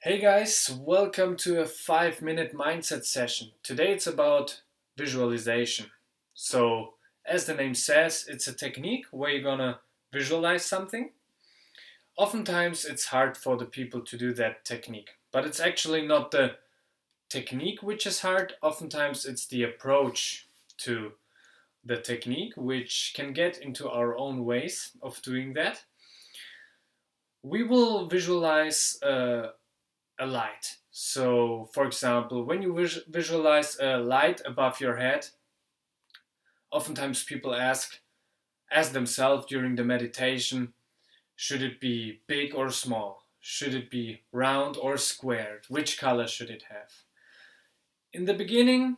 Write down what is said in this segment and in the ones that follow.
Hey guys, welcome to a 5 minute mindset session. Today it's about visualization. So, as the name says, it's a technique where you're gonna visualize something. Oftentimes it's hard for the people to do that technique, but it's actually not the technique which is hard. Oftentimes it's the approach to the technique which can get into our own ways of doing that. We will visualize a light. So, for example, when you visualize a light above your head, oftentimes people ask themselves during the meditation, should it be big or small? Should it be round or squared? Which color should it have? In the beginning,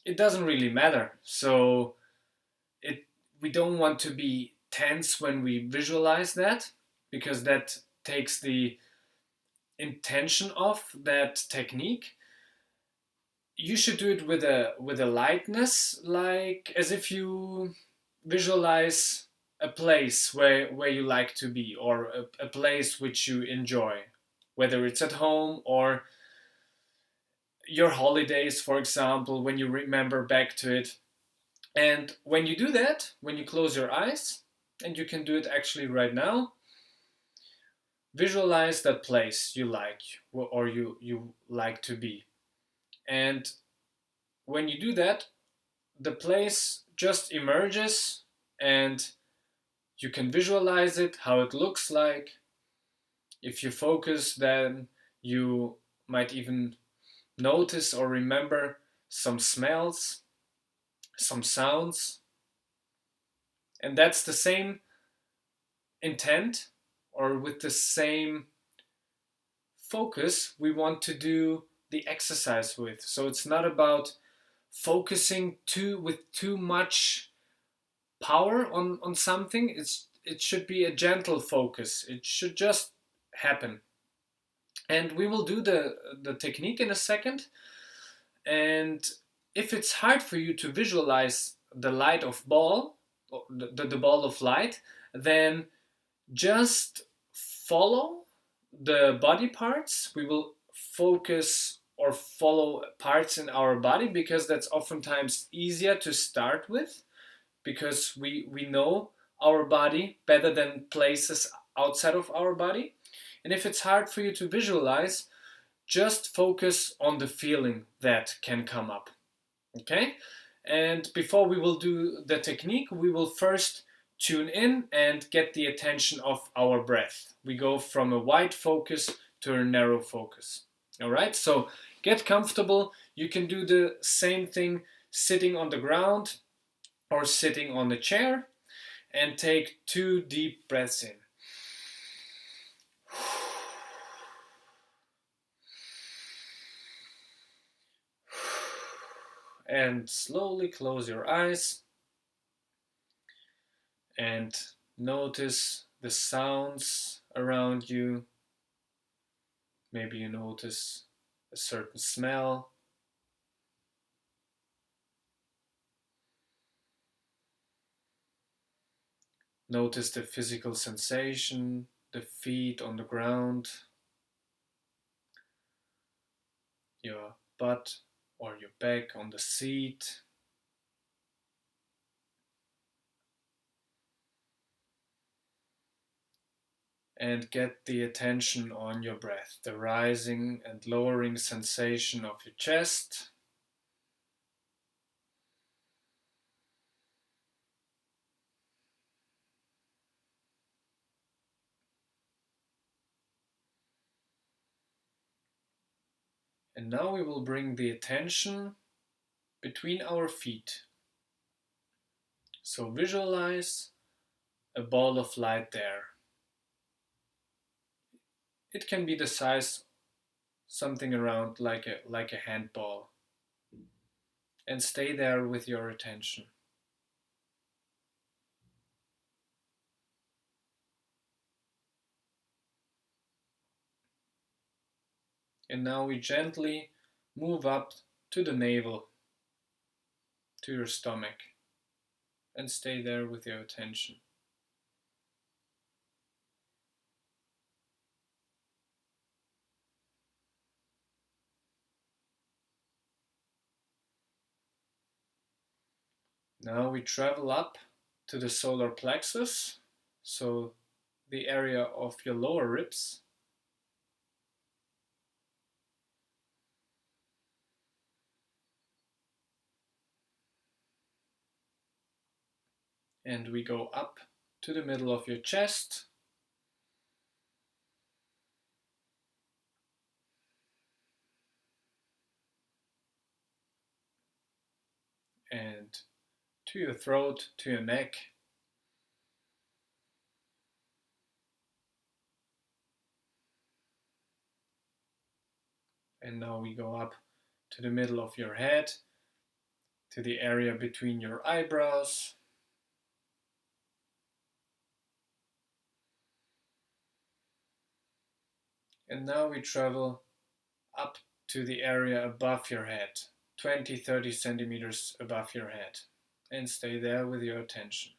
it doesn't really matter. So, it we don't want to be tense when we visualize that because that takes the intention of that technique. You should do it with a lightness, like as if you visualize a place where you like to be, or a place which you enjoy, whether it's at home or your holidays, for example, when you remember back to it. And when you do that, when you close your eyes, and you can do it actually right now, visualize that place you like, or you like to be. And when you do that, the place just emerges, and you can visualize it, how it looks like. If you focus, then you might even notice or remember some smells, some sounds. And that's the same intent, or with the same focus we want to do the exercise with. So it's not about focusing with too much power on something. It should be a gentle focus. It should just happen. And we will do the technique in a second. And if it's hard for you to visualize the light of ball, the ball of light, then just follow the body parts. We will focus or follow parts in our body because that's oftentimes easier to start with, because we know our body better than places outside of our body. And if it's hard for you to visualize, just focus on the feeling that can come up. Okay? And before we will do the technique, we will first tune in and get the attention of our breath. We go from a wide focus to a narrow focus. All right? So get comfortable. You can do the same thing sitting on the ground or sitting on the chair, and take 2 deep breaths in. And slowly close your eyes and notice the sounds around you. Maybe you notice a certain smell. Notice the physical sensation, the feet on the ground, your butt or your back on the seat. And get the attention on your breath, the rising and lowering sensation of your chest. And now we will bring the attention between our feet. So visualize a ball of light there. It can be the size something around like a handball. And stay there with your attention. And now we gently move up to the navel, to your stomach, and stay there with your attention. Now we travel up to the solar plexus, so the area of your lower ribs. And we go up to the middle of your chest. And to your throat, to your neck. And now we go up to the middle of your head, to the area between your eyebrows. And now we travel up to the area above your head, 20-30 centimeters above your head. And stay there with your attention.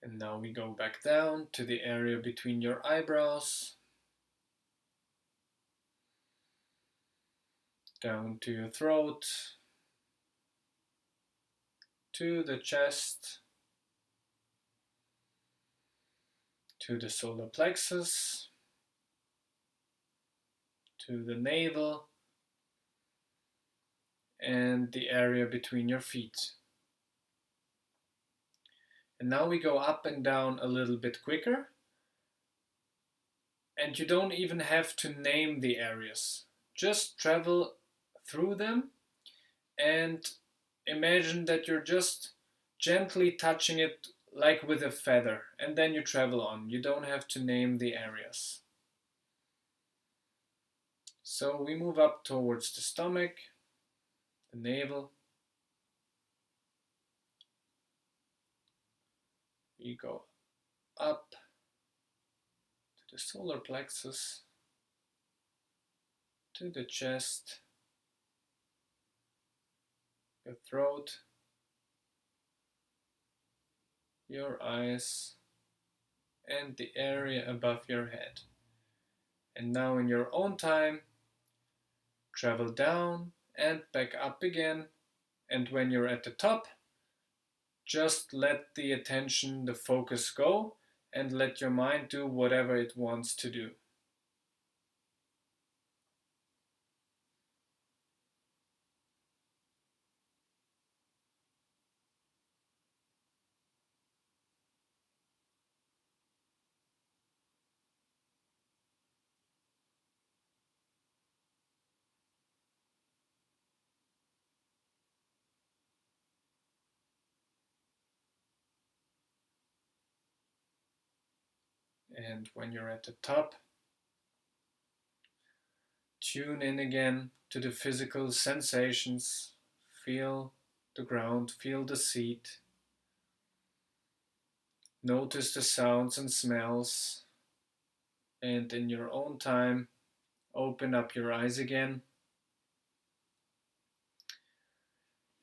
And now we go back down to the area between your eyebrows, down to your throat, to the chest, to the solar plexus, to the navel, and the area between your feet. And now we go up and down a little bit quicker. And you don't even have to name the areas. Just travel through them and imagine that you're just gently touching it like with a feather, and then you travel on. You don't have to name the areas. So we move up towards the stomach, the navel. We go up to the solar plexus, to the chest, your throat, your eyes, and the area above your head. And now in your own time, travel down and back up again. And when you're at the top, just let the attention, the focus go, and let your mind do whatever it wants to do. And when you're at the top, tune in again to the physical sensations. Feel the ground, feel the seat. Notice the sounds and smells. And in your own time, open up your eyes again.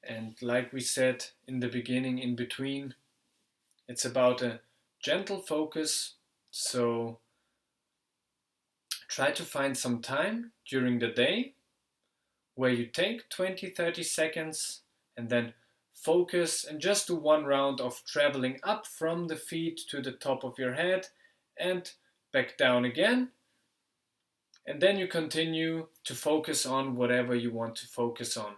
And like we said in the beginning, in between, it's about a gentle focus. So try to find some time during the day where you take 20-30 seconds and then focus and just do one round of traveling up from the feet to the top of your head and back down again. And then you continue to focus on whatever you want to focus on.